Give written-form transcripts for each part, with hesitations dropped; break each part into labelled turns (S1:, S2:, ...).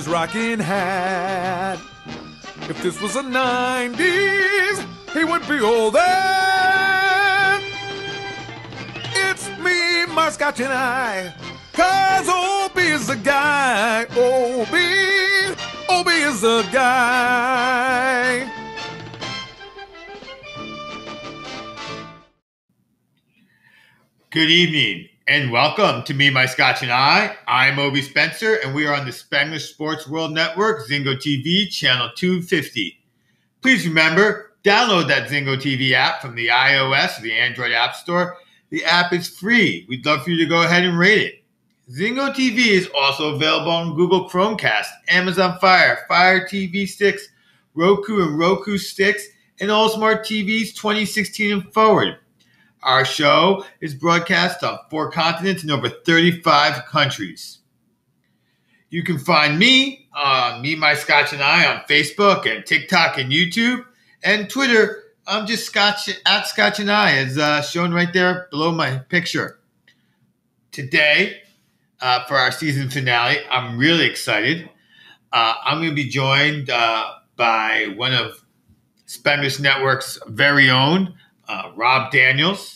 S1: his rocking hat. If this was the 90s, he would be all that. It's me, my Scotch, and I. 'Cause Obie is the guy. Obie is the guy.
S2: Good evening and welcome to Me, My Scotch, and I. I'm Obie Spencer, and we are on the Spanglish Sports World Network, Zingo TV, channel 250. Please remember, download that Zingo TV app from the iOS or the Android App Store. The app is free. We'd love for you to go ahead and rate it. Zingo TV is also available on Google Chromecast, Amazon Fire, Fire TV sticks, Roku and Roku sticks, and all smart TVs 2016 and forward. Our show is broadcast on 4 continents and over 35 countries. You can find me, Me, My Scotch, and I on Facebook and TikTok and YouTube. And Twitter, I'm just Scotch, at Scotch and I, as shown right there below my picture. Today, for our season finale, I'm really excited. I'm going to be joined by one of Spanglish Network's very own, Rob Daniels.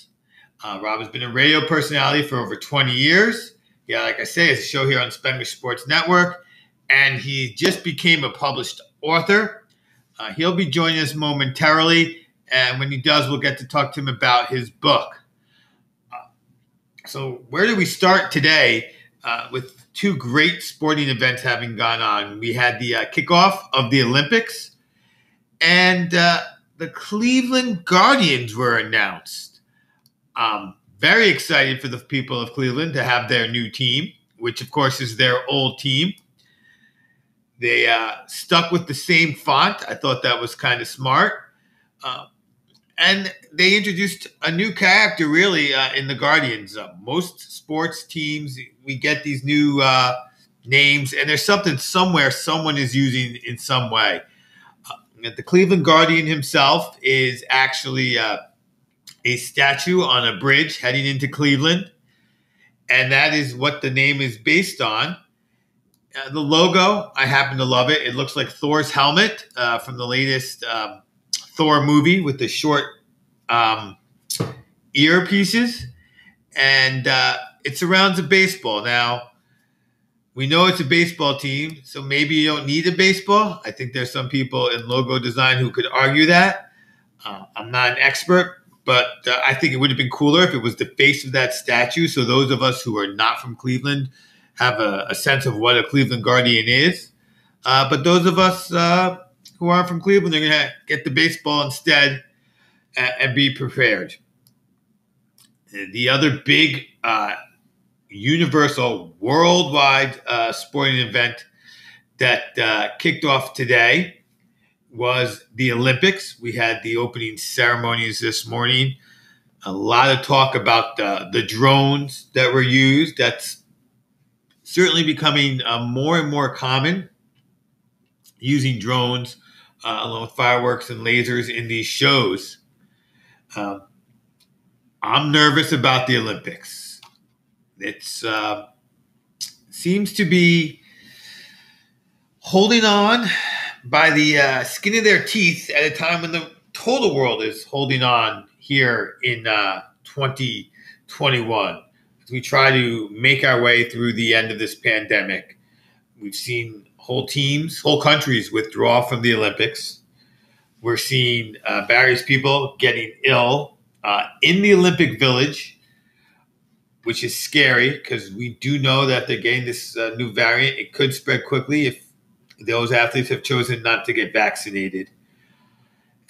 S2: Rob has been a radio personality for over 20 years. Yeah, like I say, it's a show here on Spanglish Sports Network, and he just became a published author. He'll be joining us momentarily, and when he does, we'll get to talk to him about his book. So where do we start today with 2 great sporting events having gone on? We had the kickoff of the Olympics, and the Cleveland Guardians were announced. Very excited for the people of Cleveland to have their new team, which of course is their old team. They stuck with the same font. I thought that was kind of smart. And they introduced a new character really in the Guardians. Most sports teams, we get these new names, and there's something somewhere someone is using in some way. The Cleveland Guardian himself is actually a statue on a bridge heading into Cleveland, and that is what the name is based on. The logo, I happen to love it. It looks like Thor's helmet from the latest Thor movie with the short earpieces, and it surrounds a baseball. Now, we know it's a baseball team, so maybe you don't need a baseball. I think there's some people in logo design who could argue that. I'm not an expert, but I think it would have been cooler if it was the face of that statue. So those of us who are not from Cleveland have a sense of what a Cleveland Guardian is. But those of us who aren't from Cleveland are going to get the baseball instead and be prepared. The other big universal worldwide sporting event that kicked off today was the Olympics. We had the opening ceremonies this morning. A lot of talk about the drones that were used. That's certainly becoming more and more common, using drones along with fireworks and lasers in these shows. I'm nervous about the Olympics. It seems to be holding on by the skin of their teeth at a time when the total world is holding on here in 2021. As we try to make our way through the end of this pandemic, we've seen whole teams, whole countries withdraw from the Olympics. We're seeing various people getting ill in the Olympic Village, which is scary because we do know that they're getting this new variant. It could spread quickly if those athletes have chosen not to get vaccinated.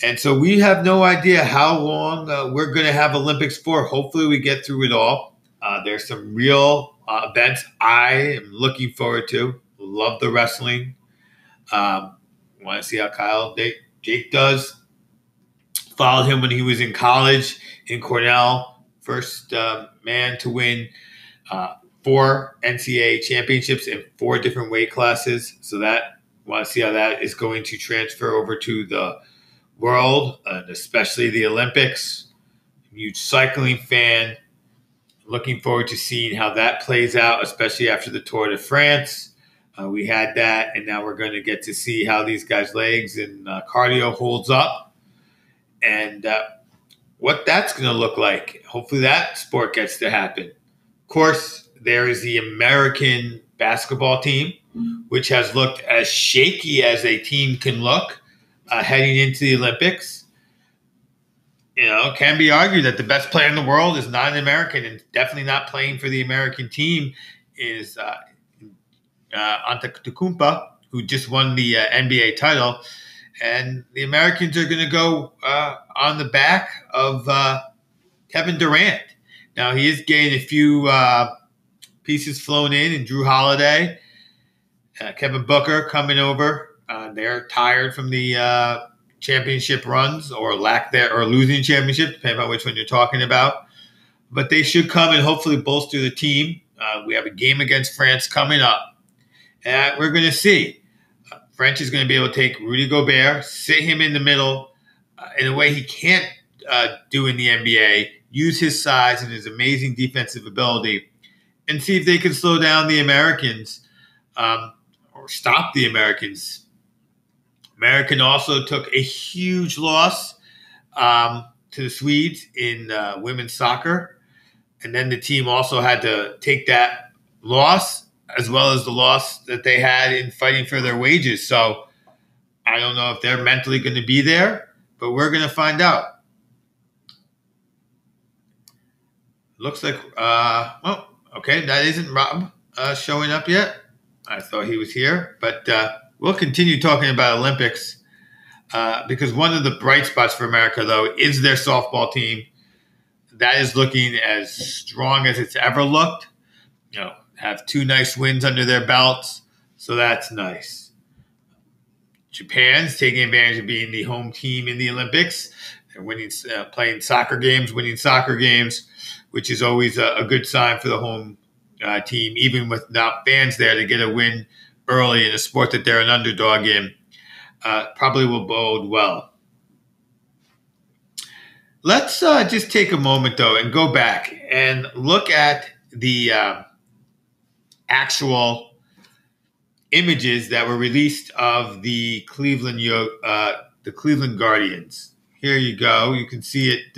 S2: And so we have no idea how long we're going to have Olympics for. Hopefully we get through it all. There's some real events I am looking forward to. Love the wrestling. Want to see how Jake does. Followed him when he was in college in Cornell. First man to win 4 NCAA championships in 4 different weight classes. So that want to see how that is going to transfer over to the world, and especially the Olympics. Huge cycling fan. Looking forward to seeing how that plays out, especially after the Tour de France. We had that, and now we're going to get to see how these guys' legs and cardio holds up, and what that's going to look like. Hopefully, that sport gets to happen. Of course, there is the American basketball team, which has looked as shaky as a team can look heading into the Olympics. It can be argued that the best player in the world is not an American, and definitely not playing for the American team is Antetokounmpo, who just won the NBA title. And the Americans are going to go on the back of Kevin Durant. Now, he is getting a few pieces flown in, and Drew Holiday, Kevin Booker coming over. They're tired from the championship runs or lack there, or losing championship, depending on which one you're talking about. But they should come and hopefully bolster the team. We have a game against France coming up, and we're going to see. French is going to be able to take Rudy Gobert, sit him in the middle in a way he can't do in the NBA, use his size and his amazing defensive ability, and see if they can slow down the Americans or stop the Americans. American also took a huge loss to the Swedes in women's soccer. And then the team also had to take that loss as well as the loss that they had in fighting for their wages. So I don't know if they're mentally going to be there, but we're going to find out. Looks like, okay, that isn't Rob showing up yet. I thought he was here, but we'll continue talking about Olympics because one of the bright spots for America, though, is their softball team. That is looking as strong as it's ever looked. Have 2 nice wins under their belts, so that's nice. Japan's taking advantage of being the home team in the Olympics. They're winning, playing soccer games, winning soccer games, which is always a good sign for the home team, even with not fans there, to get a win early in a sport that they're an underdog in. Probably will bode well. Let's just take a moment, though, and go back and look at the actual images that were released of the Cleveland Guardians. Here you go. You can see it.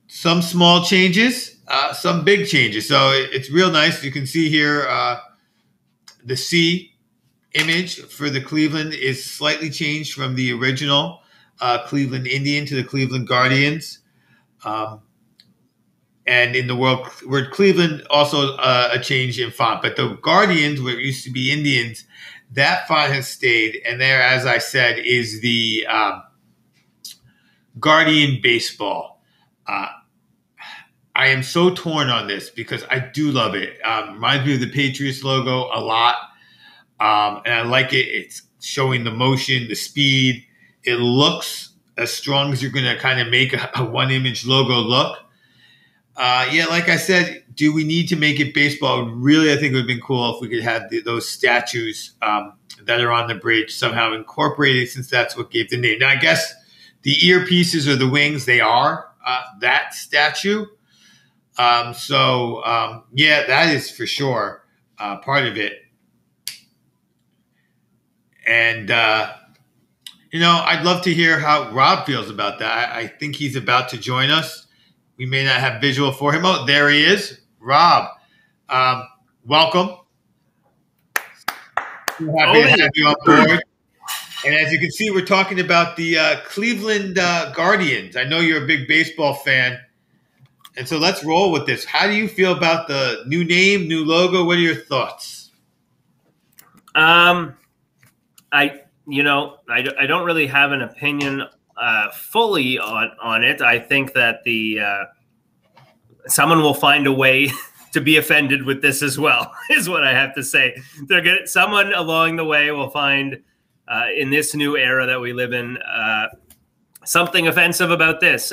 S2: Some small changes, some big changes. So it's real nice. You can see here the C image for the Cleveland is slightly changed from the original Cleveland Indian to the Cleveland Guardians. And in the word Cleveland, also a change in font. But the Guardians, where it used to be Indians, that font has stayed. And there, as I said, is the Guardian baseball. I am so torn on this because I do love it. Reminds me of the Patriots logo a lot. And I like it. It's showing the motion, the speed. It looks as strong as you're going to kind of make a one-image logo look. Like I said, do we need to make it baseball? Really, I think it would have been cool if we could have those statues that are on the bridge somehow incorporated, since that's what gave the name. Now, I guess the earpieces or the wings, they are that statue. That is for sure part of it. And, I'd love to hear how Rob feels about that. I think he's about to join us. We may not have visual for him. Oh, there he is. Rob, welcome. We're happy to have you on board. And as you can see, we're talking about the Cleveland Guardians. I know you're a big baseball fan. And so let's roll with this. How do you feel about the new name, new logo? What are your thoughts?
S3: I don't really have an opinion fully on it. I think that someone will find a way to be offended with this as well, is what I have to say. Someone along the way will find in this new era that we live in something offensive about this.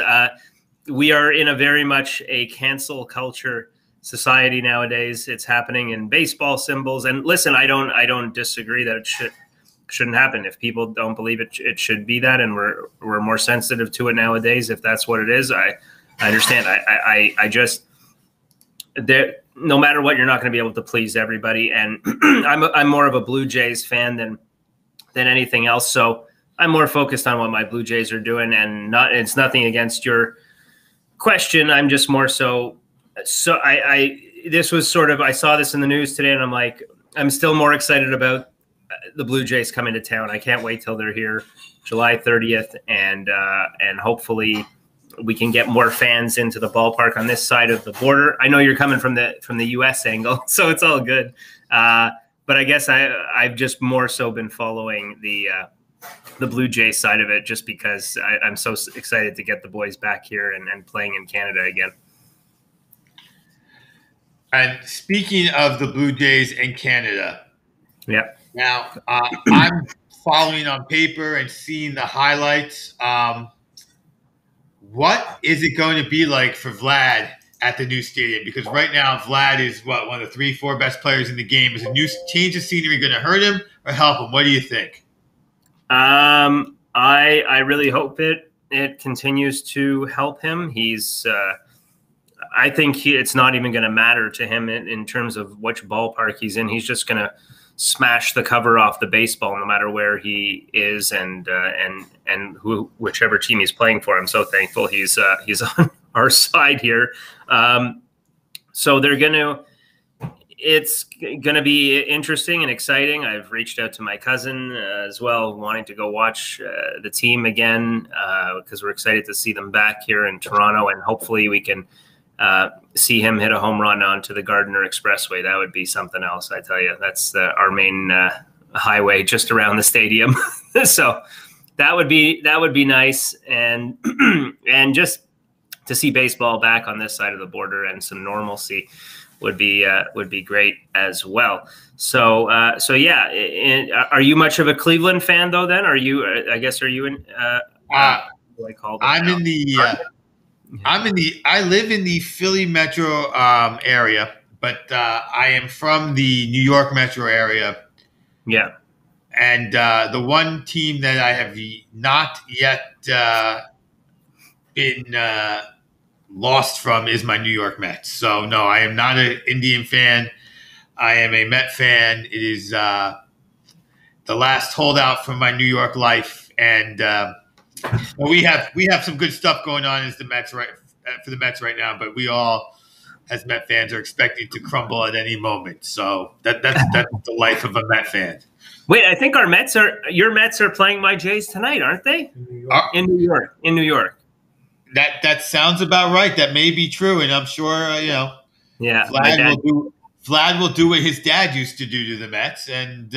S3: We are in a very much a cancel culture society nowadays. It's happening in baseball symbols. And listen, I don't disagree that it shouldn't happen. If people don't believe it, it should be that, and we're more sensitive to it nowadays. If that's what it is, I understand. I just no matter what, you're not going to be able to please everybody. And I'm more of a Blue Jays fan than anything else. So I'm more focused on what my Blue Jays are doing, and it's nothing against your question. I'm just more so this was sort of, I saw this in the news today, and I'm like, I'm still more excited about the Blue Jays coming to town. I can't wait till they're here July 30th. And hopefully we can get more fans into the ballpark on this side of the border. I know you're coming from the US angle, so it's all good. But I guess I've just more so been following the Blue Jays side of it, just because I'm so excited to get the boys back here and playing in Canada again.
S2: And speaking of the Blue Jays in Canada,
S3: yeah.
S2: Now I'm following on paper and seeing the highlights. What is it going to be like for Vlad at the new stadium? Because right now Vlad is one of the 3-4 best players in the game. Is a new change of scenery going to hurt him or help him? What do you think?
S3: I really hope it continues to help him. He's I think it's not even going to matter to him in terms of which ballpark he's in. He's just going to smash the cover off the baseball no matter where he is and whichever team he's playing for. I'm so thankful he's on our side here. So it's going to be interesting and exciting. I've reached out to my cousin as well, wanting to go watch the team again because we're excited to see them back here in Toronto, and hopefully we can see him hit a home run onto the Gardiner Expressway. That would be something else, I tell you. That's our main highway just around the stadium. So that would be nice, and just to see baseball back on this side of the border and some normalcy would be great as well. So yeah. Are you much of a Cleveland fan though? Then are you? I guess are you in?
S2: I live in the Philly metro area, but I am from the New York metro area.
S3: Yeah.
S2: And the one team that I have not yet been lost from is my New York Mets. So no, I am not an Indian fan. I am a Met fan. It is the last holdout from my New York life, and we have some good stuff going on as the Mets for the Mets right now. But we all, as Met fans, are expecting to crumble at any moment. So that's the life of a Met fan.
S3: Wait, I think your Mets are playing my Jays tonight, aren't they? In New York.
S2: That sounds about right. That may be true, and I'm sure
S3: Yeah,
S2: Vlad will do what his dad used to do to the Mets, and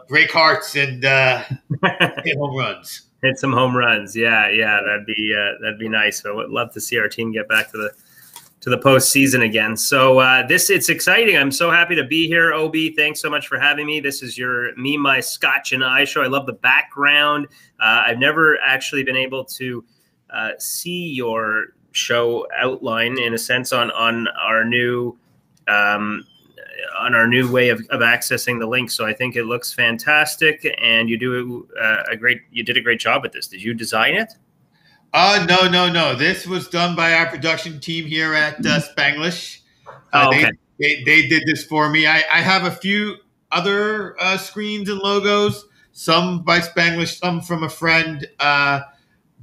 S2: break hearts and hit home runs.
S3: Hit some home runs. Yeah, that'd be nice. I would love to see our team get back to the postseason again. So it's exciting. I'm so happy to be here, Obi. Thanks so much for having me. This is your Me, My Scotch and I show. I love the background. I've never actually been able to see your show outline in a sense on our new way of accessing the link. So I think it looks fantastic, and you did a great job with this. Did you design it?
S2: No. This was done by our production team here at Spanglish.
S3: Okay.
S2: They did this for me. I have a few other screens and logos, some by Spanglish, some from a friend.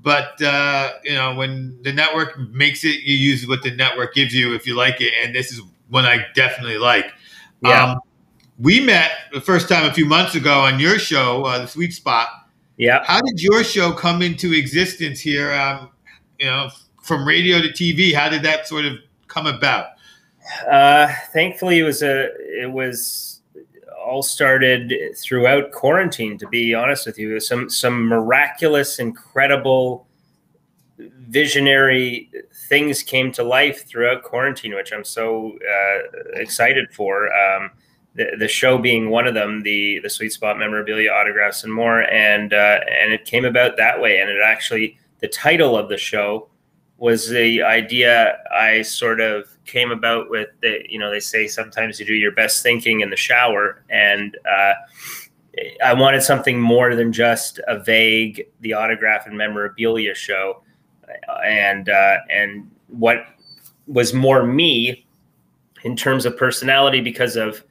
S2: But when the network makes it, you use what the network gives you if you like it. And this is one I definitely like.
S3: Yeah.
S2: We met the first time a few months ago on your show, The Sweet Spot.
S3: Yeah.
S2: How did your show come into existence here? From radio to TV, how did that sort of come about?
S3: Thankfully, it was all started throughout quarantine. To be honest with you, some miraculous, incredible, visionary things came to life throughout quarantine, which I'm so excited for. The show being one of them, the Sweet Spot memorabilia, autographs, and more, and it came about that way. And it actually, the title of the show was the idea I sort of came about with. They say sometimes you do your best thinking in the shower, and I wanted something more than just a vague the autograph and memorabilia show, and what was more me in terms of personality, because of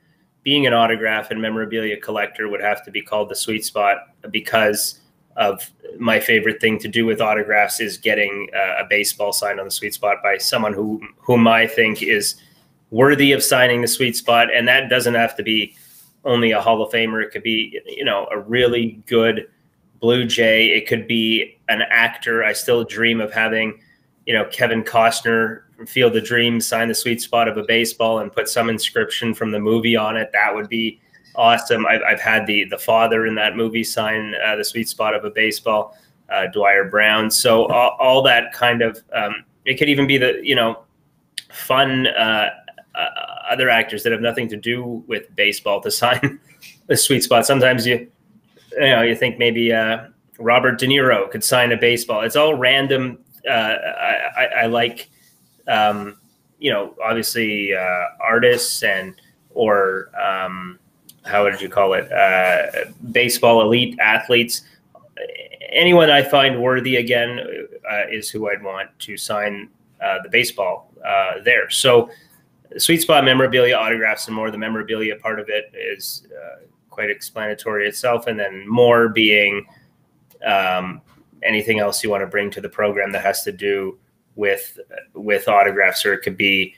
S3: being an autograph and memorabilia collector, would have to be called the sweet spot, because of my favorite thing to do with autographs is getting a baseball signed on the sweet spot by someone whom I think is worthy of signing the sweet spot. And that doesn't have to be only a Hall of Famer. It could be, a really good Blue Jay. It could be an actor. I still dream of having, Kevin Costner from Field of Dreams sign the sweet spot of a baseball and put some inscription from the movie on it. That would be awesome. I've had the father in that movie sign the sweet spot of a baseball, Dwyer Brown. So all that kind of, it could even be the, fun other actors that have nothing to do with baseball to sign a sweet spot. Sometimes you think maybe Robert De Niro could sign a baseball. It's all random. I like, obviously artists or how would you call it? Baseball elite athletes. Anyone I find worthy, again, is who I'd want to sign the baseball there. So sweet spot, memorabilia, autographs, and more. The memorabilia part of it is quite explanatory itself, and then more being anything else you want to bring to the program that has to do with autographs, or it could be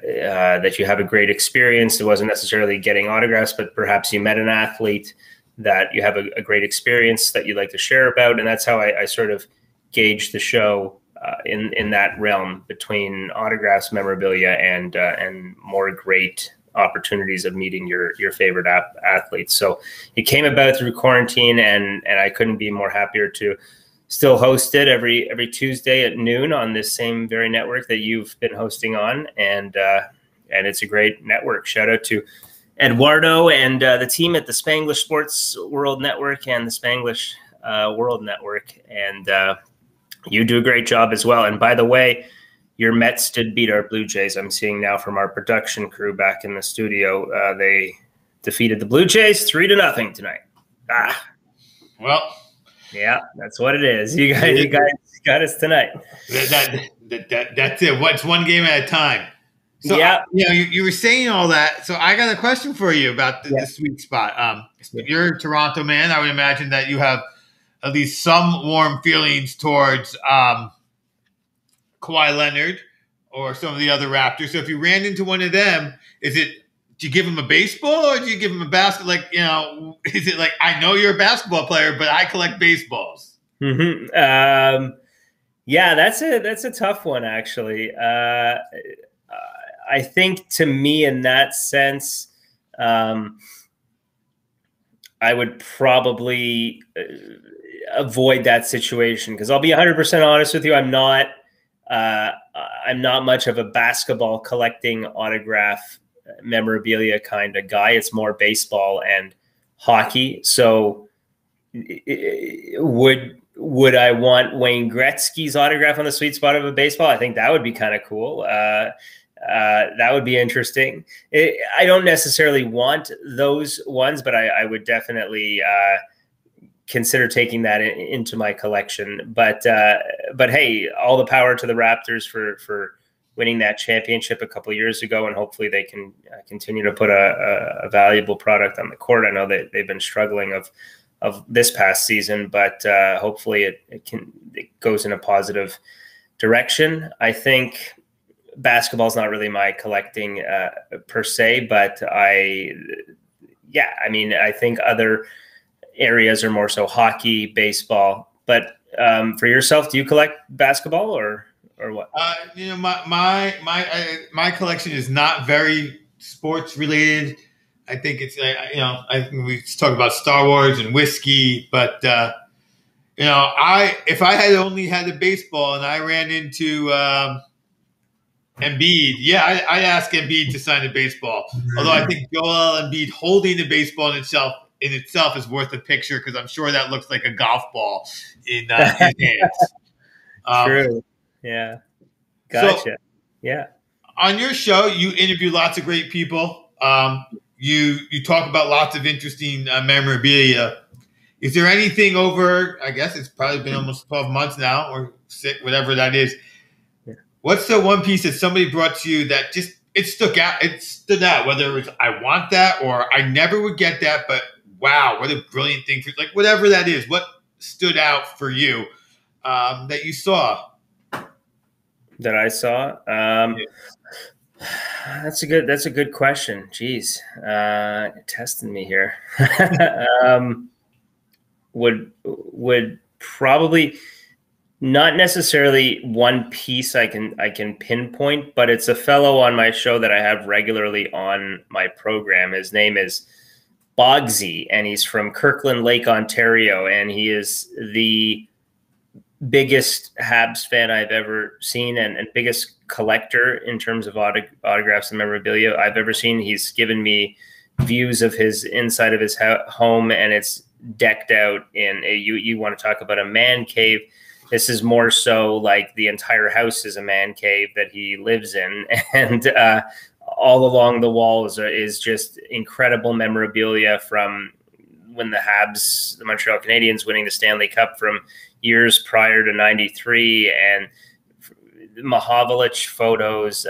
S3: that you have a great experience. It wasn't necessarily getting autographs, but perhaps you met an athlete that you have a great experience that you'd like to share about. And that's how I sort of gauge the show in that realm between autographs, memorabilia, and more great opportunities of meeting your favorite athletes. So it came about through quarantine, and I couldn't be more happier to still host it every Tuesday at noon on this same very network that you've been hosting on. And it's a great network. Shout out to Eduardo and the team at the Spanglish Sports World Network and the Spanglish World Network. And you do a great job as well. And by the way, your Mets did beat our Blue Jays. I'm seeing now from our production crew back in the studio. They defeated the Blue Jays 3-0 tonight.
S2: Well,
S3: yeah, that's what it is. You guys got us tonight.
S2: That's it. What's one game at a time? So
S3: yeah,
S2: you were saying all that. So I got a question for you about the sweet spot. You're a Toronto man. I would imagine that you have at least some warm feelings towards Kawhi Leonard or some of the other Raptors. So if you ran into one of them, do you give him a baseball or do you give him a basket? Is it like, I know you're a basketball player, but I collect baseballs?
S3: Mm-hmm. Yeah, that's a tough one, actually. I think to me, in that sense, I would probably avoid that situation, because I'll be 100% honest with you. I'm not much of a basketball collecting autograph memorabilia kind of guy. It's more baseball and hockey. So would I want Wayne Gretzky's autograph on the sweet spot of a baseball? I think that would be kind of cool. That would be interesting. I don't necessarily want those ones, but I would definitely consider taking that into my collection. But hey, all the power to the Raptors for winning that championship a couple of years ago, and hopefully they can continue to put a valuable product on the court. I know that they've been struggling of this past season, but hopefully it goes in a positive direction. I think basketball is not really my collecting per se, but I think other areas are more so hockey, baseball. But for yourself, do you collect basketball or what?
S2: My collection is not very sports related. I think it's I think we talk about Star Wars and whiskey, but if I had only had a baseball and I ran into Embiid, I'd ask Embiid to sign a baseball. Although I think Joel Embiid holding the baseball in itself is worth a picture, because I'm sure that looks like a golf ball in his hands.
S3: True. Yeah. Gotcha.
S2: So,
S3: yeah.
S2: On your show, you interview lots of great people. You talk about lots of interesting memorabilia. Is there anything over, I guess it's probably been almost 12 months now, or 6, whatever that is. Yeah. What's the one piece that somebody brought to you that just it stuck out. It stood out, whether it was I want that or I never would get that, but wow, what a brilliant thing for like whatever that is. What stood out for you that you saw?
S3: That I saw. That's a good question. Jeez, testing me here. Would probably not necessarily one piece I can pinpoint, but it's a fellow on my show that I have regularly on my program. His name is Bogsy, and he's from Kirkland Lake, Ontario, and he is the biggest Habs fan I've ever seen and biggest collector in terms of autographs and memorabilia I've ever seen. He's given me views of his inside of his home, and it's decked out in you want to talk about a man cave. This is more so like the entire house is a man cave that he lives in, and all along the walls is just incredible memorabilia from when the Habs, the Montreal Canadiens, winning the Stanley Cup from years prior to '93, and Mahovlich photos,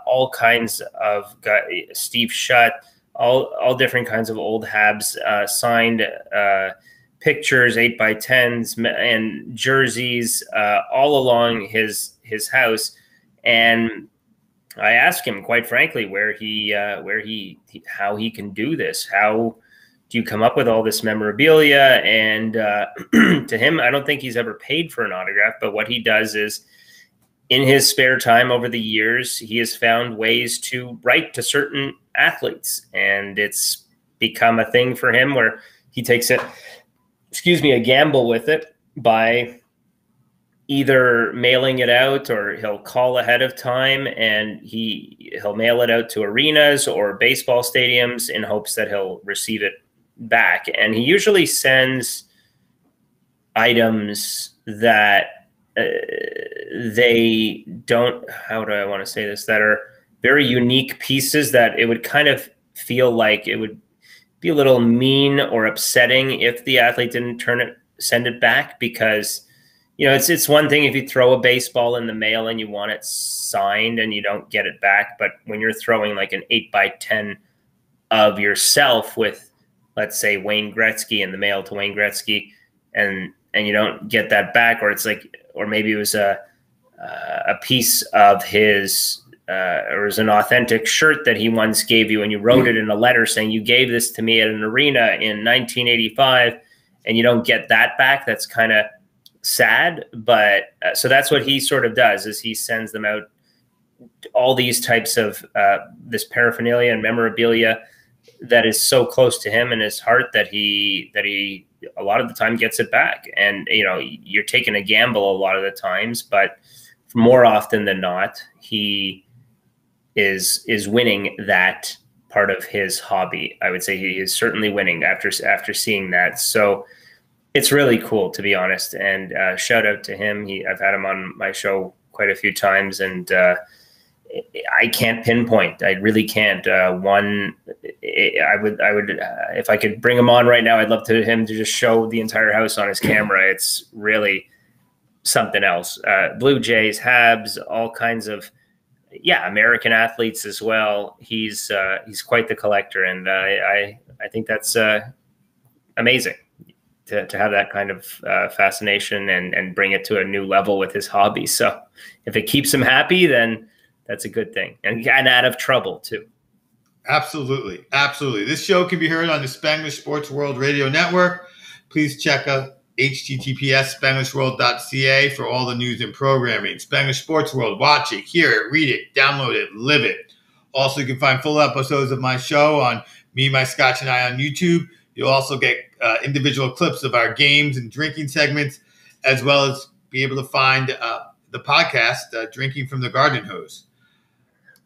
S3: all kinds of Steve Shutt, all different kinds of old Habs signed pictures, 8x10s and jerseys, all along his house. And I asked him, quite frankly, how he can do this. How do you come up with all this memorabilia? And to him, I don't think he's ever paid for an autograph, but what he does is, in his spare time over the years, he has found ways to write to certain athletes, and it's become a thing for him where he takes a gamble with it by either mailing it out, or he'll call ahead of time and he'll mail it out to arenas or baseball stadiums in hopes that he'll receive it back. And he usually sends items that they don't, how do I want to say this, that are very unique pieces that it would kind of feel like it would be a little mean or upsetting if the athlete didn't send it back, because it's one thing if you throw a baseball in the mail and you want it signed and you don't get it back, but when you're throwing like an 8x10 of yourself with, let's say, Wayne Gretzky in the mail to Wayne Gretzky, and you don't get that back, or it's like, or maybe it was a piece of his or it was an authentic shirt that he once gave you, and you wrote it in a letter saying you gave this to me at an arena in 1985, and you don't get that back. That's kind of sad. But so that's what he sort of does, is he sends them out, all these types of this paraphernalia and memorabilia that is so close to him and his heart that he a lot of the time gets it back. And you're taking a gamble a lot of the times, but more often than not, he is winning that part of his hobby. I would say he is certainly winning after seeing that. So it's really cool, to be honest. And shout out to him. I've had him on my show quite a few times, and I can't pinpoint. I really can't. I would if I could bring him on right now, I'd love him to just show the entire house on his camera. It's really something else. Blue Jays, Habs, all kinds of, American athletes as well. He's quite the collector, and I think that's amazing to have that kind of fascination and bring it to a new level with his hobby. So if it keeps him happy, then that's a good thing, and out of trouble too.
S2: Absolutely. Absolutely. This show can be heard on the Spanglish Sports World Radio Network. Please check out https://spanglishworld.ca for all the news and programming. Spanglish Sports World. Watch it, hear it, read it, download it, live it. Also, you can find full episodes of my show on Me, My Scotch, and I on YouTube. You'll also get individual clips of our games and drinking segments, as well as be able to find the podcast, Drinking from the Garden Hose.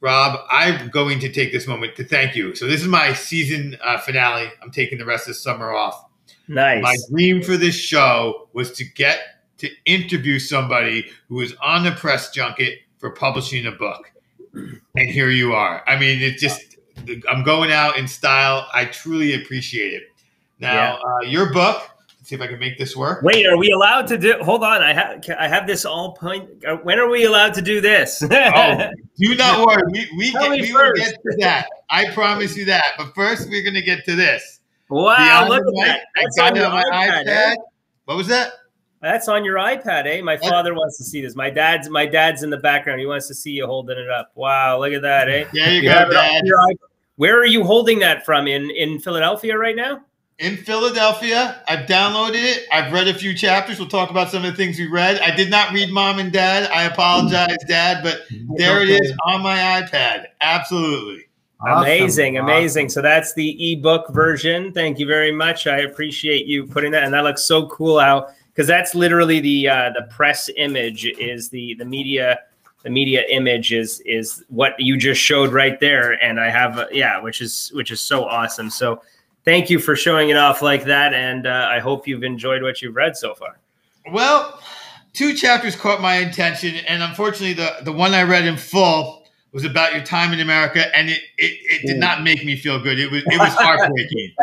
S2: Rob, I'm going to take this moment to thank you. So this is my season finale. I'm taking the rest of the summer off.
S3: Nice.
S2: My dream for this show was to get to interview somebody who was on the press junket for publishing a book. And here you are. I mean, it's just, I'm going out in style. I truly appreciate it. Now, your book, see if I can make this work.
S3: Wait, are we allowed to do? Hold on, I have this all point. When are we allowed to do this?
S2: Oh, do not worry. We will get to that. I promise you that. But first, we're going to get to this.
S3: Wow, look at that.
S2: That's on your iPad. Eh? What was that?
S3: That's on your iPad, eh? My father wants to see this. My dad's in the background. He wants to see you holding it up. Wow, look at that, eh?
S2: There you go, Dad.
S3: Where are you holding that from? In Philadelphia right now?
S2: In Philadelphia. I've downloaded it. I've read a few chapters. We'll talk about some of the things we read. I did not read Mom and Dad. I apologize, Dad, but there it is on my iPad. Absolutely.
S3: Amazing, amazing. So that's the ebook version. Thank you very much. I appreciate you putting that. And that looks so cool because that's literally the press image is the media image is what you just showed right there. And I have which is so awesome. So thank you for showing it off like that. And I hope you've enjoyed what you've read so far.
S2: Well, 2 chapters caught my attention, and unfortunately the one I read in full was about your time in America, and it did not make me feel good. It was heartbreaking.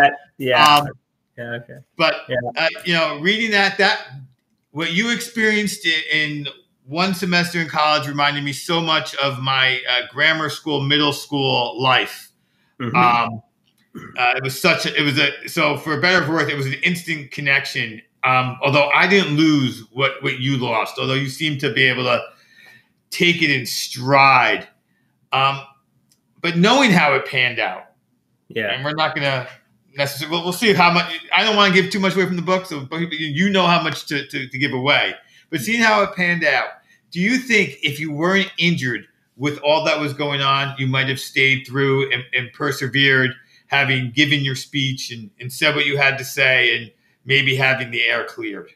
S3: Okay.
S2: But reading that what you experienced in one semester in college reminded me so much of my grammar school, middle school life. Mm-hmm. So for better or for worse, it was an instant connection. Although I didn't lose what you lost, although you seem to be able to take it in stride. But knowing how it panned out, and we're not going to necessarily. We'll see how much. I don't want to give too much away from the book, so you know how much to give away. But seeing how it panned out, do you think if you weren't injured with all that was going on, you might have stayed through and persevered, having given your speech and said what you had to say, and maybe having the air cleared?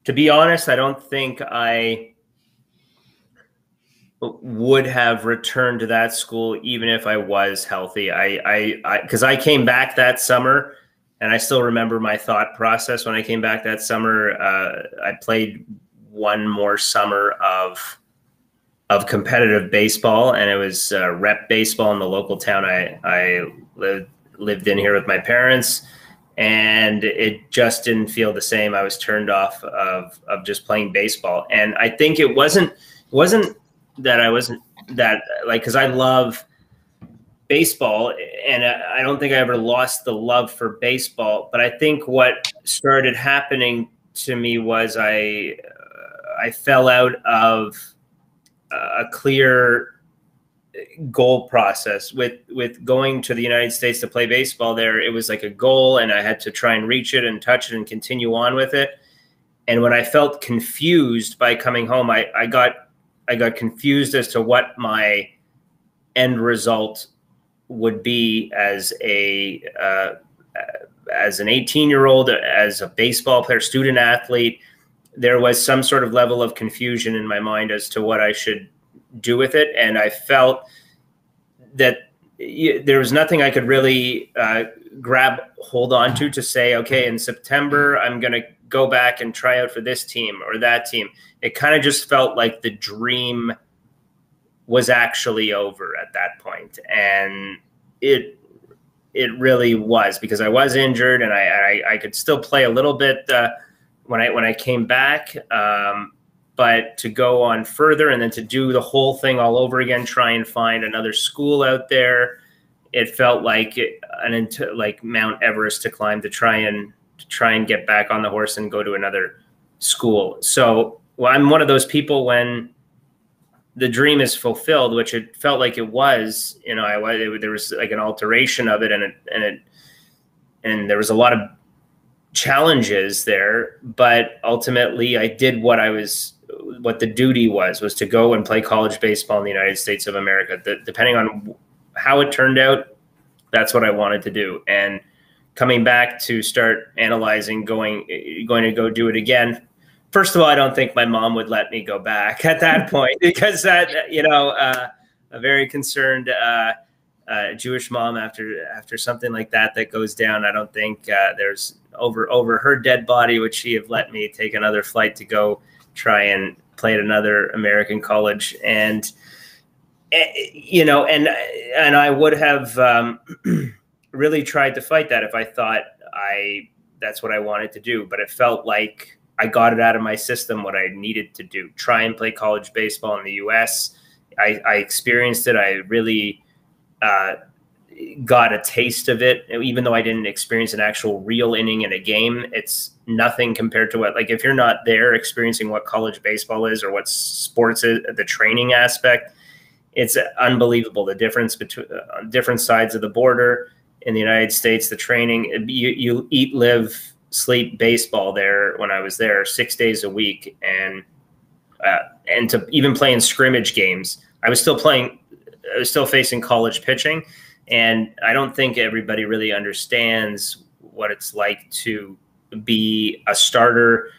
S3: To be honest, I don't think I would have returned to that school even if I was healthy. Because I came back that summer, and I still remember my thought process when I came back that summer. I played one more summer of competitive baseball, and it was rep baseball in the local town I lived in here with my parents. And it just didn't feel the same. I was turned off of just playing baseball. And I think it wasn't that I wasn't that because I love baseball, and I don't think I ever lost the love for baseball. But I think what started happening to me was I fell out of a clear goal process with going to the United States to play baseball there. It was like a goal, and I had to try and reach it and touch it and continue on with it. And when I felt confused by coming home, I got confused as to what my end result would be as an 18-year-old, as a baseball player, student athlete. There was some sort of level of confusion in my mind as to what I should do with it. And I felt that there was nothing I could really hold on to say, okay, in September, I'm going to go back and try out for this team or that team. It kind of just felt like the dream was actually over at that point. And it really was, because I was injured, and I could still play a little bit when I came back. But to go on further and then to do the whole thing all over again, try and find another school out there, it felt like like Mount Everest to climb to try and get back on the horse and go to another school. So I'm one of those people, when the dream is fulfilled, which it felt like it was, there was like an alteration of it, and there was a lot of challenges there, but ultimately I did what the duty was to go and play college baseball in the United States of America. Depending on how it turned out, that's what I wanted to do. And coming back to start analyzing, going to go do it again. First of all, I don't think my mom would let me go back at that point, because a very concerned Jewish mom, after something like that goes down, I don't think there's over her dead body would she have let me take another flight to go try and play at another American college. And You know, and I would have really tried to fight that if I thought that's what I wanted to do, but it felt like I got it out of my system what I needed to do. Try and play college baseball in the U.S. I experienced it. I really got a taste of it, even though I didn't experience an actual real inning in a game. It's nothing compared to what, like, if you're not there experiencing what college baseball is or what sports is, the training aspect, it's unbelievable. The difference between different sides of the border in the United States, the training, you eat, live, sleep baseball there. When I was there 6 days a week, and to even play in scrimmage games, I was still facing college pitching. And I don't think everybody really understands what it's like to be a starter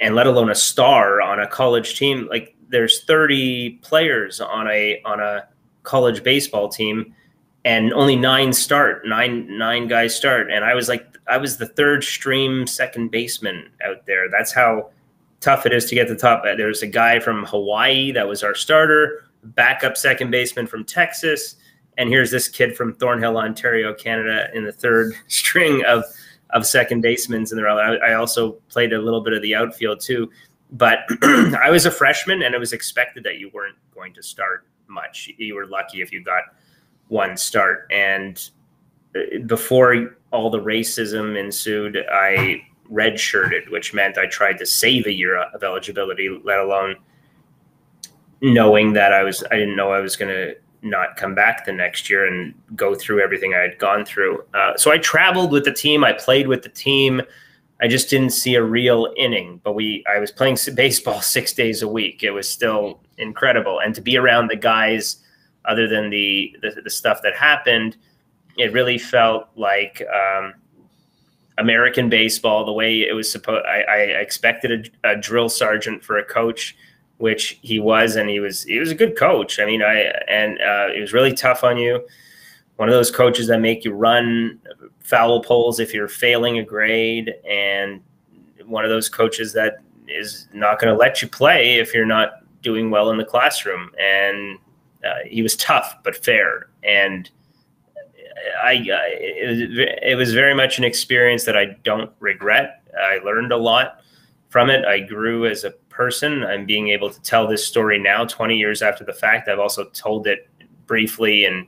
S3: and let alone a star on a college team. Like, there's 30 players on a college baseball team, and only nine guys start. And I was the third stream second baseman out there. That's how tough it is to get to the top. There's a guy from Hawaii that was our starter, backup second baseman from Texas. And here's this kid from Thornhill, Ontario, Canada, in the third string of second basemen in the row. I also played a little bit of the outfield too. But I was a freshman, and it was expected that you weren't going to start much. You were lucky if you got one start. And before all the racism ensued, I redshirted, which meant I tried to save a year of eligibility, let alone knowing that I didn't know I was going to not come back the next year and go through everything I had gone through. So I traveled with the team. I played with the team. I just didn't see a real inning, but I was playing baseball 6 days a week. It was still incredible. And to be around the guys, other than the stuff that happened, it really felt like American baseball, the way it was supposed. I expected a drill sergeant for a coach, which he was, and he was a good coach. I mean, it was really tough on you. One of those coaches that make you run foul poles if you're failing a grade, and one of those coaches that is not going to let you play if you're not doing well in the classroom. And he was tough but fair, and it was very much an experience that I don't regret. I learned a lot from it. I grew as a person. I'm being able to tell this story now, 20 years after the fact. I've also told it briefly in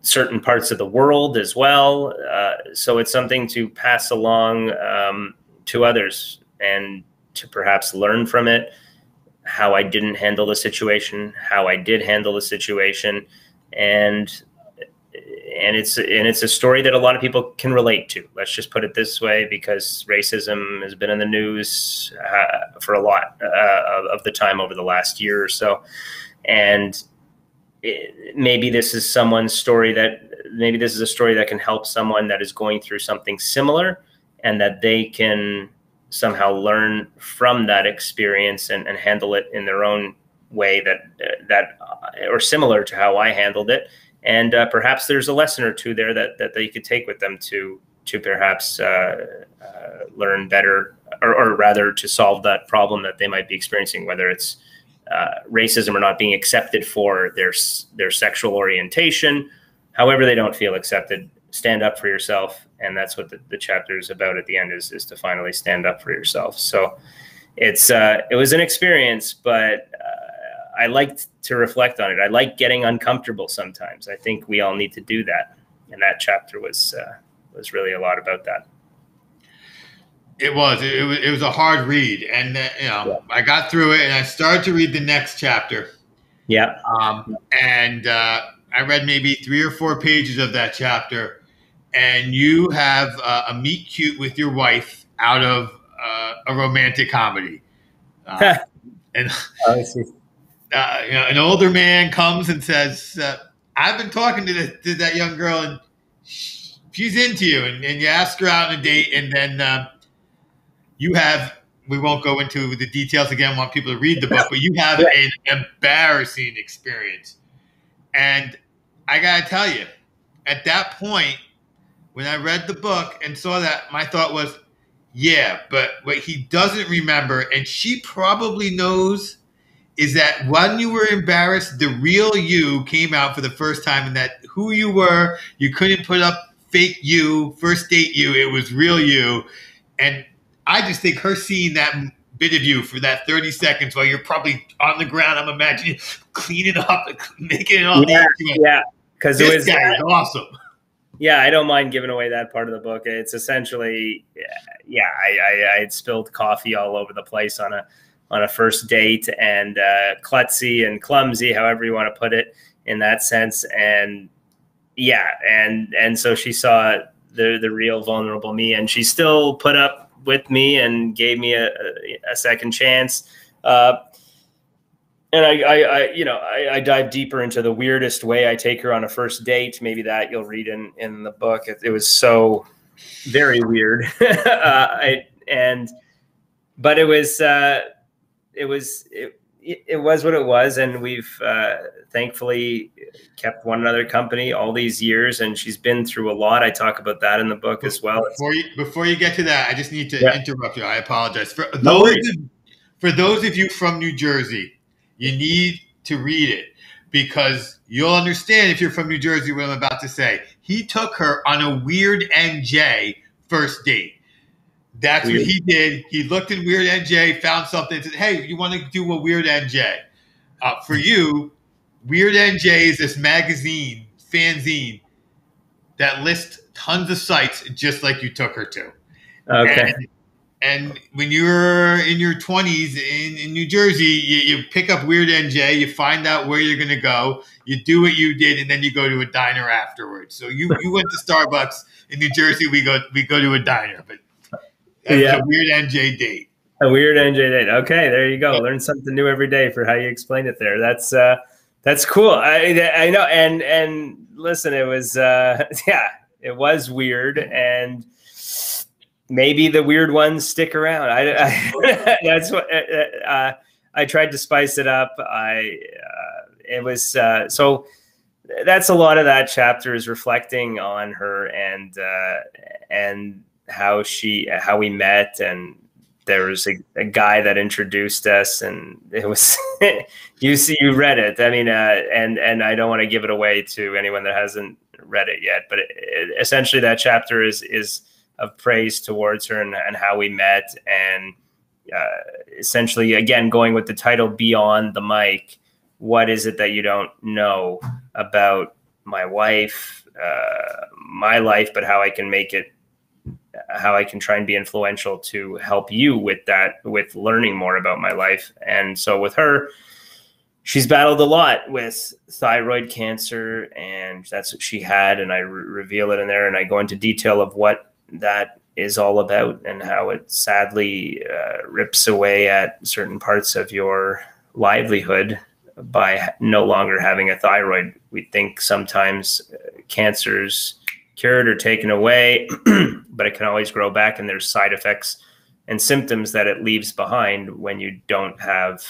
S3: certain parts of the world as well. So it's something to pass along to others, and to perhaps learn from it, how I didn't handle the situation, how I did handle the situation. And it's a story that a lot of people can relate to. Let's just put it this way, because racism has been in the news for a lot of the time over the last year or so. And maybe this is a story that can help someone that is going through something similar, and that they can somehow learn from that experience and handle it in their own way that or similar to how I handled it. And perhaps there's a lesson or two there that they could take with them to perhaps learn better, or rather to solve that problem that they might be experiencing, whether it's racism or not being accepted for their sexual orientation. However they don't feel accepted, stand up for yourself. And that's what the chapter is about at the end, is to finally stand up for yourself. So it was an experience, but I liked to reflect on it. I like getting uncomfortable sometimes. I think we all need to do that. And that chapter was really a lot about that.
S2: It was a hard read, and I got through it, and I started to read the next chapter.
S3: Yeah.
S2: And I read maybe 3 or 4 pages of that chapter, and you have a meet cute with your wife out of a romantic comedy, and
S3: I see.
S2: An older man comes and says, "I've been talking to that young girl, and she's into you," and you ask her out on a date, and then we won't go into the details again. I want people to read the book, but you have an embarrassing experience. And I got to tell you, at that point, when I read the book and saw that, my thought was, yeah, but what he doesn't remember, and she probably knows, is that when you were embarrassed, the real you came out for the first time, and that who you were, you couldn't put up fake you, first date you. It was real you. And I just think her seeing that bit of you for that 30 seconds while you're probably on the ground, I'm imagining cleaning up, making it all
S3: yeah,
S2: the
S3: yeah, because it was
S2: awesome.
S3: Yeah, I don't mind giving away that part of the book. It's essentially, yeah, I had spilled coffee all over the place on a first date, and klutzy and clumsy, however you want to put it, in that sense. And yeah, and so she saw the real vulnerable me, and she still put up with me and gave me a second chance. And I dive deeper into the weirdest way I take her on a first date. Maybe that you'll read in the book. It was so very weird. But it was what it was. And we've thankfully kept one another company all these years, and she's been through a lot. I talk about that in the book as well.
S2: Before you get to that, I just need to interrupt you. I apologize. For those of you from New Jersey, you need to read it, because you'll understand if you're from New Jersey what I'm about to say. He took her on a Weird NJ first date. That's what he did. He looked in Weird NJ, found something, and said, hey, you want to do a Weird NJ? For you, Weird NJ is this magazine, fanzine, that lists tons of sites just like you took her to.
S3: Okay.
S2: And when you're in your 20s in New Jersey, you pick up Weird NJ, you find out where you're going to go, you do what you did, and then you go to a diner afterwards. So you went to Starbucks. In New Jersey, we go to a diner. But that's a Weird NJ date.
S3: A Weird NJ date. Okay, there you go. Learn something new every day for how you explain it there. That's cool. I know. And listen, it was it was weird, and maybe the weird ones stick around. That's what I tried to spice it up. It was so that's a lot of that chapter is reflecting on her and how we met. And there was a guy that introduced us, and it was you read it. I mean, and I don't want to give it away to anyone that hasn't read it yet, but essentially that chapter is of praise towards her and how we met. And essentially, again, going with the title Beyond the Mic, what is it that you don't know about my wife, my life, but how I can try and be influential to help you with that, with learning more about my life. And so with her, she's battled a lot with thyroid cancer, and that's what she had. And I reveal it in there, and I go into detail of what that is all about and how it sadly rips away at certain parts of your livelihood by no longer having a thyroid. We think sometimes cancer's cured or taken away, but it can always grow back, and there's side effects and symptoms that it leaves behind when you don't have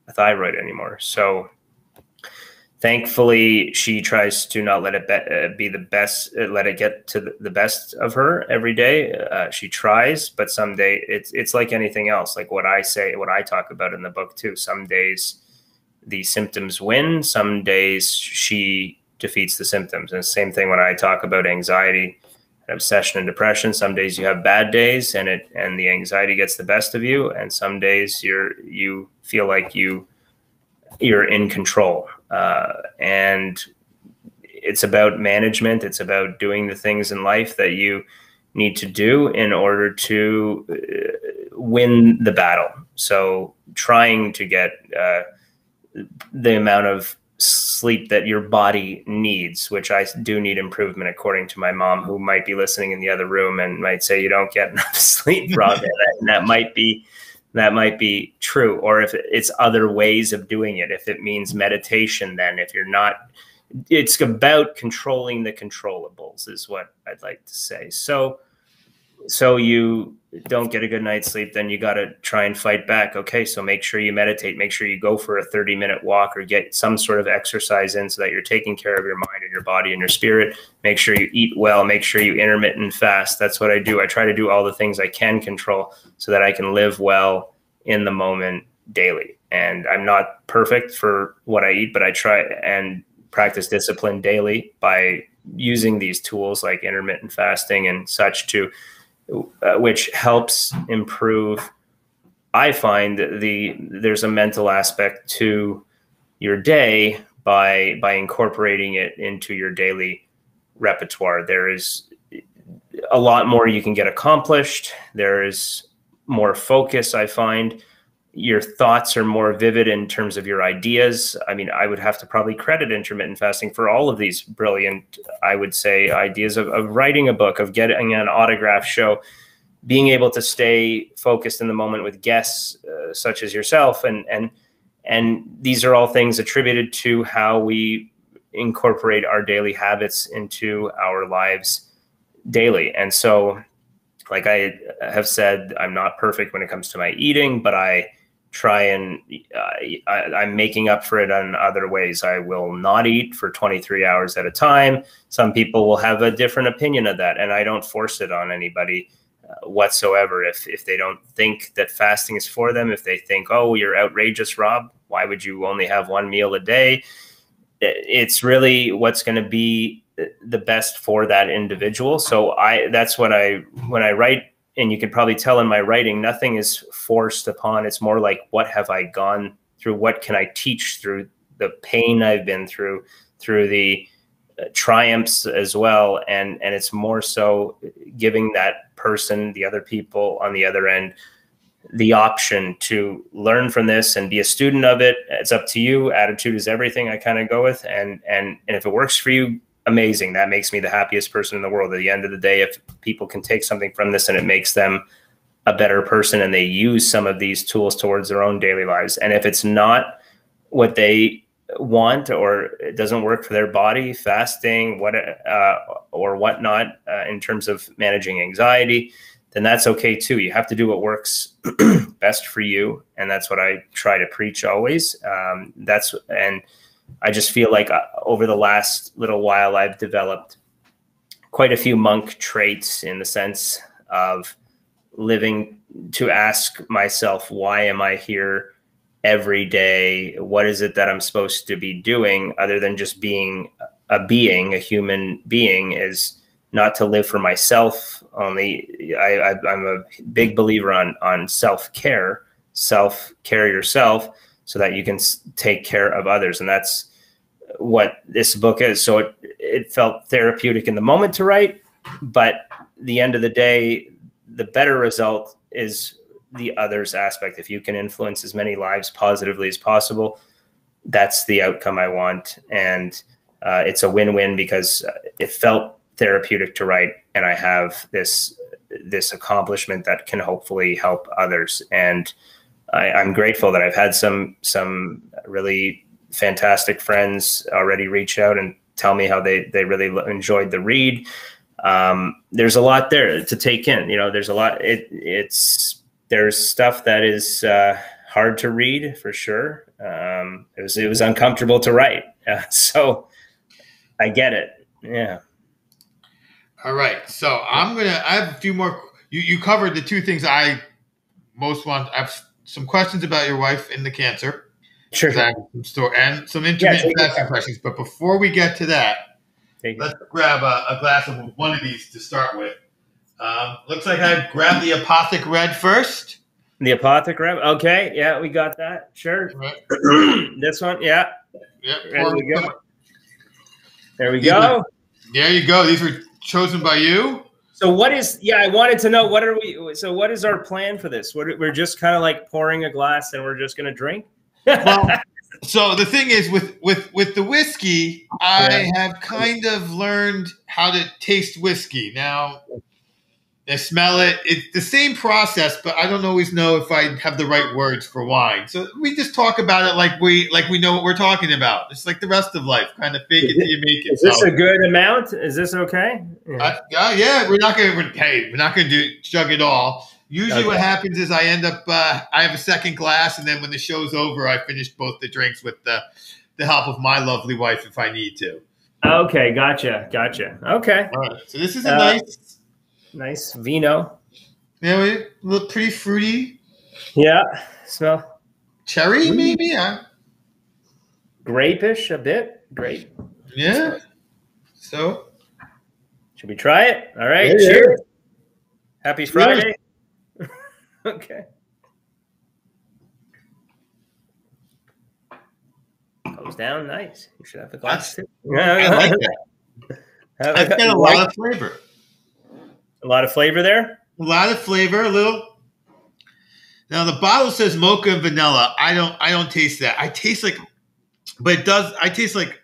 S3: a thyroid anymore. So thankfully, she tries to not let it be the best, let it get to the best of her every day. She tries, but someday it's like anything else. Like what I say, what I talk about in the book too. Some days the symptoms win. Some days she defeats the symptoms. And the same thing when I talk about anxiety, obsession, and depression. Some days you have bad days, and the anxiety gets the best of you, and some days you feel like you're in control. And it's about management. It's about doing the things in life that you need to do in order to win the battle. So trying to get the amount of sleep that your body needs, which I do need improvement, according to my mom, who might be listening in the other room and might say you don't get enough sleep, Rob. And that might be true. Or if it's other ways of doing it, if it means meditation, then if you're not, it's about controlling the controllables is what I'd like to say. So you don't get a good night's sleep, then you got to try and fight back. Okay, so make sure you meditate, make sure you go for a 30-minute walk or get some sort of exercise in so that you're taking care of your mind and your body and your spirit. Make sure you eat well, make sure you intermittent fast. That's what I do. I try to do all the things I can control so that I can live well in the moment daily. And I'm not perfect for what I eat, but I try and practice discipline daily by using these tools like intermittent fasting and such which helps improve. I find there's a mental aspect to your day by incorporating it into your daily repertoire. There is a lot more you can get accomplished. There is more focus, I find. Your thoughts are more vivid in terms of your ideas. I mean, I would have to probably credit intermittent fasting for all of these brilliant, I would say, ideas of writing a book, of getting an autograph show, being able to stay focused in the moment with guests such as yourself. And these are all things attributed to how we incorporate our daily habits into our lives daily. And so, like I have said, I'm not perfect when it comes to my eating, but I try and I'm making up for it in other ways. I will not eat for 23 hours at a time. Some people will have a different opinion of that, and I don't force it on anybody whatsoever. If they don't think that fasting is for them, if they think, oh, you're outrageous, Rob, why would you only have one meal a day? It's really what's going to be the best for that individual. So that's when I write, and you could probably tell in my writing, nothing is forced upon. It's more like, what have I gone through? What can I teach through the pain I've been through the triumphs as well? And it's more so giving that person, the other people on the other end, the option to learn from this and be a student of it. It's up to you. Attitude is everything, I kind of go with. And if it works for you, amazing. That makes me the happiest person in the world. At the end of the day, if people can take something from this and it makes them a better person, and they use some of these tools towards their own daily lives. And if it's not what they want, or it doesn't work for their body, fasting, or whatnot, in terms of managing anxiety, then that's okay too. You have to do what works best for you. And that's what I try to preach always. And I just feel like over the last little while, I've developed quite a few monk traits, in the sense of living to ask myself, why am I here every day? What is it that I'm supposed to be doing other than just being a human being? Is not to live for myself only. I'm a big believer on self-care yourself, so that you can take care of others. And that's what this book is. So it felt therapeutic in the moment to write, but the end of the day, the better result is the others aspect. If you can influence as many lives positively as possible, that's the outcome I want. And it's a win-win, because it felt therapeutic to write, and I have this accomplishment that can hopefully help others. And I'm grateful that I've had some really fantastic friends already reach out and tell me how they really enjoyed the read. There's a lot there to take in. There's a lot. There's stuff that is hard to read, for sure. It was uncomfortable to write. So I get it. Yeah.
S2: All right. So I have a few more. You covered the two things I most want. I have some questions about your wife and the cancer.
S3: Sure.
S2: And some intermittent fasting questions. But before we get to that, let's grab a glass of one of these to start with. Looks like I grabbed the Apothic Red first.
S3: The Apothic Red? Okay. Yeah, we got that. Sure. Right. This one? Yeah.
S2: Yep.
S3: There we go. There we go.
S2: There you go. These were chosen by you.
S3: So I wanted to know, what is our plan for this? We're just kind of like pouring a glass and we're just going to drink?
S2: Well, so the thing is with the whiskey, I have kind of learned how to taste whiskey. Now, I smell it. It's the same process, but I don't always know if I have the right words for wine. So we just talk about it like we know what we're talking about. It's like the rest of life, kind of fake it till you make it.
S3: Is this a good amount? Is this okay?
S2: Yeah, we're not going to chug it all. Usually what happens is I end up, I have a second glass, and then when the show's over, I finish both the drinks with the help of my lovely wife if I need to.
S3: Okay, gotcha. Okay.
S2: All right, so this is a
S3: nice vino.
S2: Yeah, look pretty fruity.
S3: Yeah, smell.
S2: cherry, maybe.
S3: Grape-ish a bit. Grape.
S2: Yeah. So.
S3: Should we try it? All right.
S2: Yeah,
S3: Cheers.
S2: yeah.
S3: Happy
S2: Cheers.
S3: Friday. Okay. Goes down nice. You should have the glass too.
S2: I like that. I've got a lot of flavor.
S3: A lot of flavor there?
S2: A lot of flavor, a little. Now the bottle says mocha and vanilla. I don't taste that. I taste like, but it does. I taste like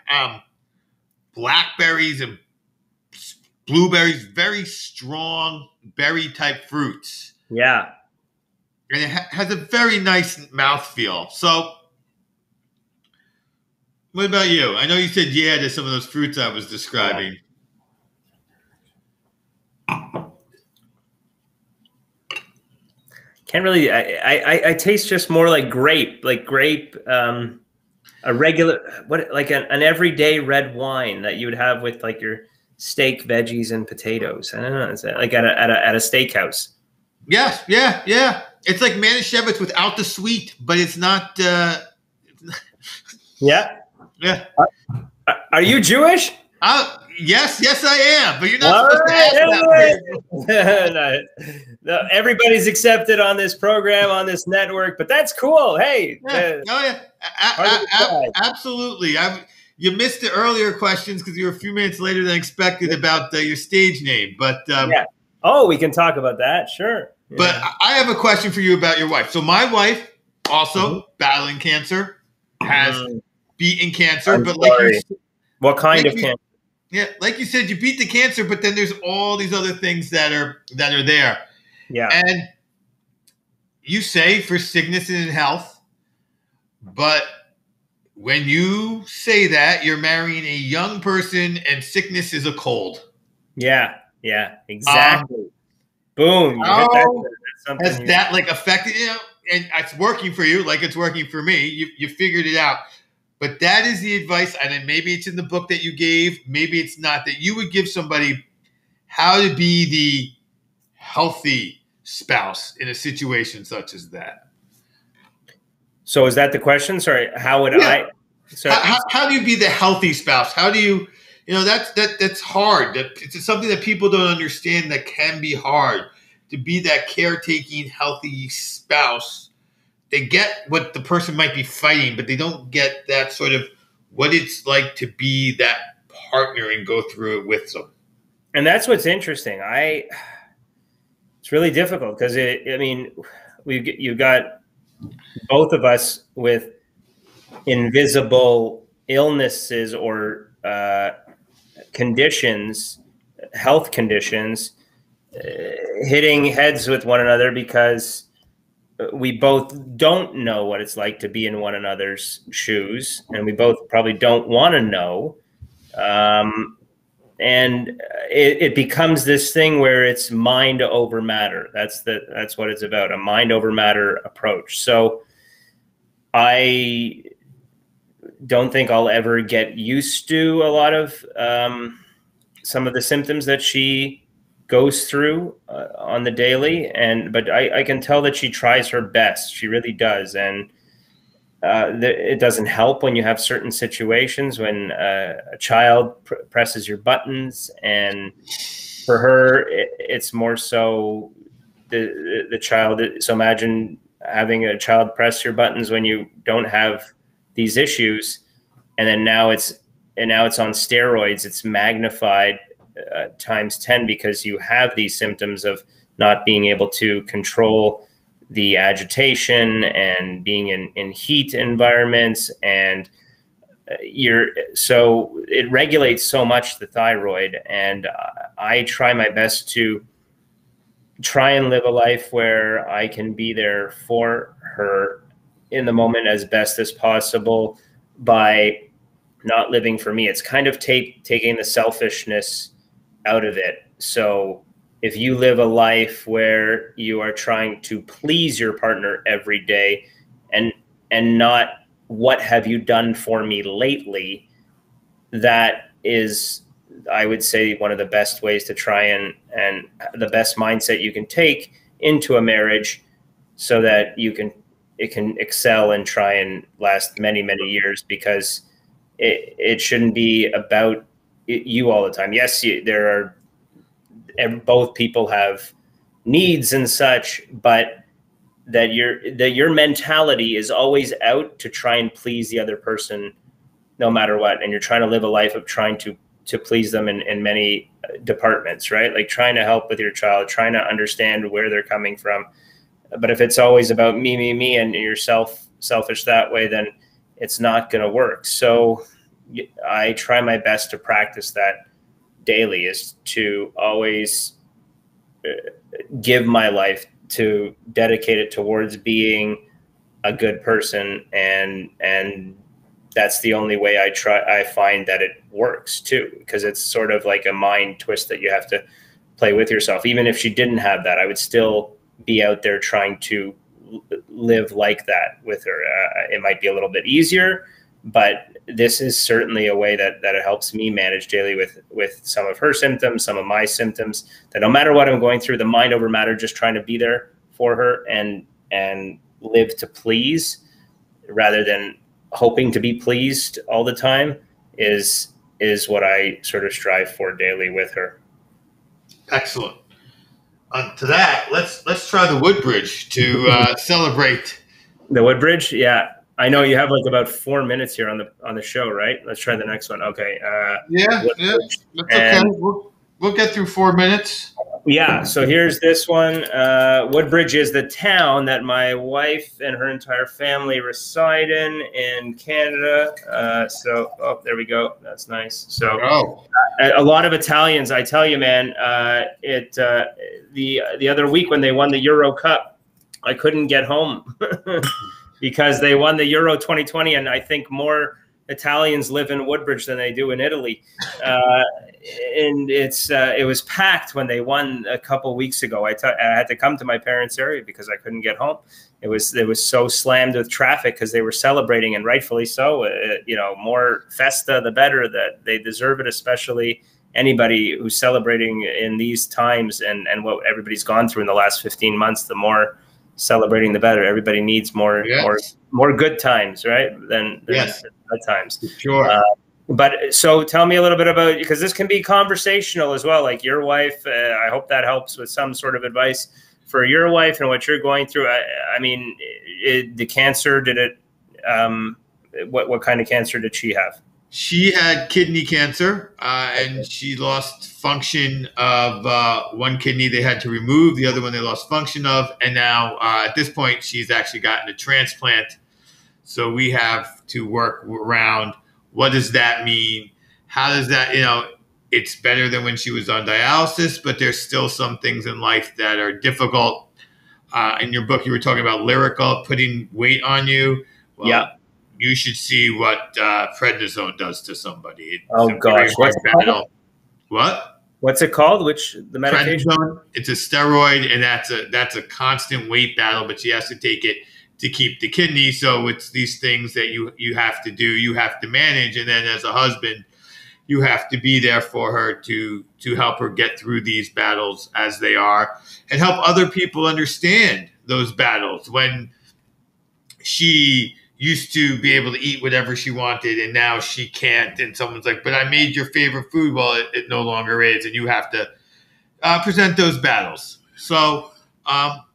S2: blackberries and blueberries, very strong berry type fruits.
S3: Yeah.
S2: And it has a very nice mouthfeel. So, what about you? I know you said yeah to some of those fruits I was describing.
S3: Can't really. I taste just more like grape, a regular an everyday red wine that you would have with like your steak, veggies, and potatoes. I don't know. Is that like at a steakhouse?
S2: Yes, yeah. It's like Manischewitz without the sweet, but it's not.
S3: Yeah.
S2: Yeah.
S3: Are you Jewish?
S2: Yes, I am. But you're not supposed to ask that.
S3: No, everybody's accepted on this program, on this network, but that's cool. Hey.
S2: Absolutely. You missed the earlier questions because you were a few minutes later than expected about your stage name. But
S3: yeah. Oh, we can talk about that. Sure. Yeah.
S2: But I have a question for you about your wife. So my wife, also battling cancer, has beaten cancer.
S3: I'm
S2: but
S3: sorry.
S2: like you,
S3: what kind of cancer?
S2: Yeah, like you said, you beat the cancer, but then there's all these other things that are there.
S3: Yeah.
S2: And you say for sickness and health, but when you say that, you're marrying a young person and sickness is a cold.
S3: Yeah, exactly. Boom.
S2: How has that like affected, and it's working for you like it's working for me. You figured it out. But that is the advice, and then maybe it's in the book that you gave, maybe it's not, that you would give somebody how to be the healthy spouse in a situation such as that. So
S3: is that the question? Sorry, how would I?
S2: Sorry. How do you be the healthy spouse? How do you, that's hard. It's something that people don't understand that can be hard, to be that caretaking, healthy spouse. They get what the person might be fighting, but they don't get that sort of what it's like to be that partner and go through it with them.
S3: And that's what's interesting. It's really difficult because you've got both of us with invisible illnesses or conditions, health conditions, hitting heads with one another because we both don't know what it's like to be in one another's shoes, and we both probably don't want to know. And it becomes this thing where it's mind over matter. That's what it's about, a mind over matter approach. So I don't think I'll ever get used to a lot of some of the symptoms that she goes through on the daily, but I can tell that she tries her best. She really does, and it doesn't help when you have certain situations when a child presses your buttons, and for her it's more so the child. So imagine having a child press your buttons when you don't have these issues, and then now it's on steroids. It's magnified times 10 because you have these symptoms of not being able to control the agitation and being in heat environments, and so it regulates so much the thyroid. And I try my best to try and live a life where I can be there for her in the moment as best as possible by not living for me. It's kind of taking the selfishness out of it. So if you live a life where you are trying to please your partner every day and not what have you done for me lately, that is, I would say, one of the best ways to try and the best mindset you can take into a marriage so that you can it can excel and try and last many, many years, because it shouldn't be about you all the time. Yes, both people have needs and such, but that your mentality is always out to try and please the other person no matter what, and you're trying to live a life of trying to please them in many departments, right? Like trying to help with your child, trying to understand where they're coming from. But if it's always about me, and you're selfish that way, then it's not going to work. So I try my best to practice that daily, is to always give my life, to dedicate it towards being a good person, and that's the only way I find that it works too, because it's sort of like a mind twist that you have to play with yourself. Even if she didn't have that, I would still be out there trying to live like that with her. It might be a little bit easier, but this is certainly a way that it helps me manage daily with some of her symptoms, some of my symptoms, that no matter what I'm going through, the mind over matter, just trying to be there for her and live to please rather than hoping to be pleased all the time is what I sort of strive for daily with her.
S2: Excellent. To that, let's try the Woodbridge to celebrate.
S3: The Woodbridge, yeah. I know you have like about 4 minutes here on the show, right? Let's try the next one. Okay.
S2: Yeah, that's okay. We'll get through 4 minutes.
S3: Yeah. So here's this one. Woodbridge is the town that my wife and her entire family reside in Canada. There we go. That's nice. So a lot of Italians, I tell you, man. The other week when they won the Euro Cup, I couldn't get home because they won the Euro 2020, and I think more Italians live in Woodbridge than they do in Italy. And it was packed when they won a couple weeks ago. I had to come to my parents' area because I couldn't get home. It was so slammed with traffic because they were celebrating, and rightfully so. More festa, the better. That they deserve it, especially anybody who's celebrating in these times and what everybody's gone through in the last 15 months. The more celebrating, the better. Everybody needs more good times, right? Than bad times.
S2: Sure.
S3: But so tell me a little bit about, because this can be conversational as well. Like your wife, I hope that helps with some sort of advice for your wife and what you're going through. I mean, the cancer, did it, what kind of cancer did she have?
S2: She had kidney cancer, and she lost function of one kidney they had to remove. The other one they lost function of. And now at this point, she's actually gotten a transplant. So we have to work around, what does that mean? How does that, it's better than when she was on dialysis, but there's still some things in life that are difficult. In your book, you were talking about lyrical, putting weight on you. Well, yeah. You should see what prednisone does to somebody.
S3: Oh gosh, What's it called? The medication?
S2: Prednisone. It's a steroid, and that's a constant weight battle. But she has to take it to keep the kidney. So it's these things that you have to do. You have to manage, and then as a husband, you have to be there for her to help her get through these battles as they are, and help other people understand those battles. When she used to be able to eat whatever she wanted, and now she can't. And someone's like, but I made your favorite food. Well, it no longer is. And you have to present those battles. So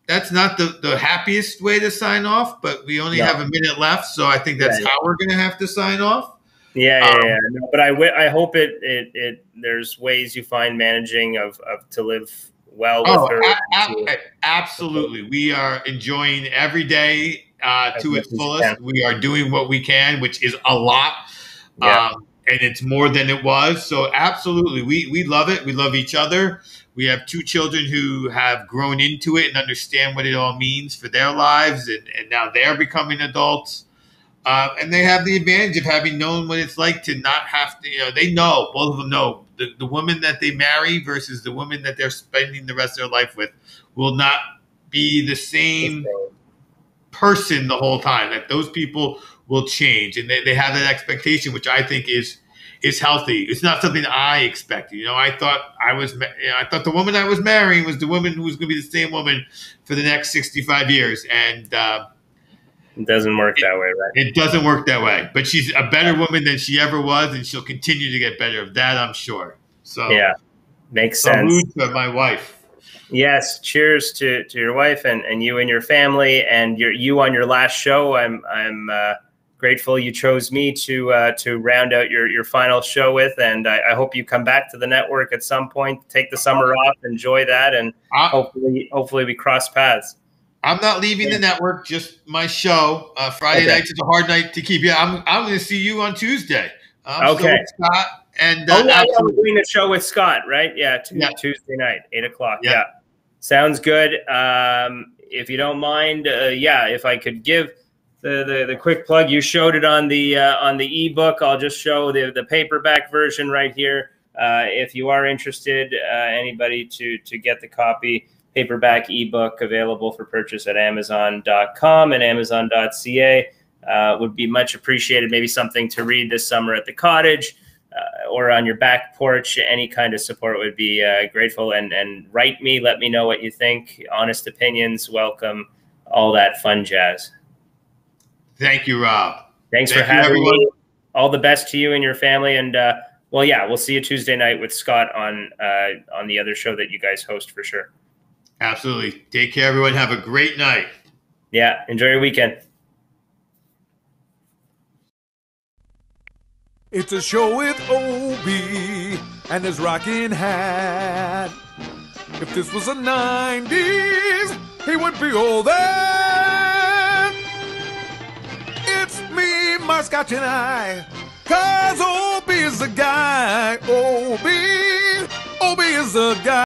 S2: that's not the happiest way to sign off, but we only have a minute left. So I think that's how we're going to have to sign off.
S3: Yeah. No, but I hope there's ways you find managing to live well with her.
S2: Absolutely. We are enjoying every day to its fullest. We are doing what we can, which is a lot. And it's more than it was. So absolutely. We love it. We love each other. We have 2 children who have grown into it and understand what it all means for their lives. And now they're becoming adults. And they have the advantage of having known what it's like to not have to, they know, both of them know, the woman that they marry versus the woman that they're spending the rest of their life with will not be the same person the whole time. That those people will change, and they have that expectation, which I think is healthy. It's not something I expected. I thought the woman I was marrying was the woman who was going to be the same woman for the next 65 years. And
S3: It doesn't work that way, right?
S2: It doesn't work that way. But she's a better woman than she ever was, and she'll continue to get better. Of that, I'm sure. So
S3: yeah, makes sense.
S2: Salute to my wife.
S3: Yes, cheers to your wife and you and your family and you on your last show. I'm grateful you chose me to round out your final show with, and I hope you come back to the network at some point. Take the summer off, enjoy that, and hopefully we cross paths.
S2: I'm not leaving the network, just my show. Friday nights is a hard night to keep. Yeah, I'm going to see you on Tuesday.
S3: Okay,
S2: Scott, and
S3: we're doing the show with Scott, right? Yeah, Tuesday night, 8 o'clock. Yeah, sounds good. If you don't mind, if I could give the quick plug, you showed it on the ebook. I'll just show the paperback version right here. If you are interested, anybody to get the copy. Paperback ebook available for purchase at Amazon.com and Amazon.ca would be much appreciated. Maybe something to read this summer at the cottage or on your back porch. Any kind of support would be grateful. And write me, let me know what you think. Honest opinions, welcome, all that fun jazz.
S2: Thank you, Rob.
S3: Thanks for having me. All the best to you and your family. And we'll see you Tuesday night with Scott on the other show that you guys host for sure.
S2: Absolutely. Take care, everyone. Have a great night.
S3: Yeah. Enjoy your weekend.
S1: It's a show with Obi and his rocking hat. If this was the 90s, he would be all that. It's me, my Scotch, and I. 'Cause Obi is the guy. Obi is the guy.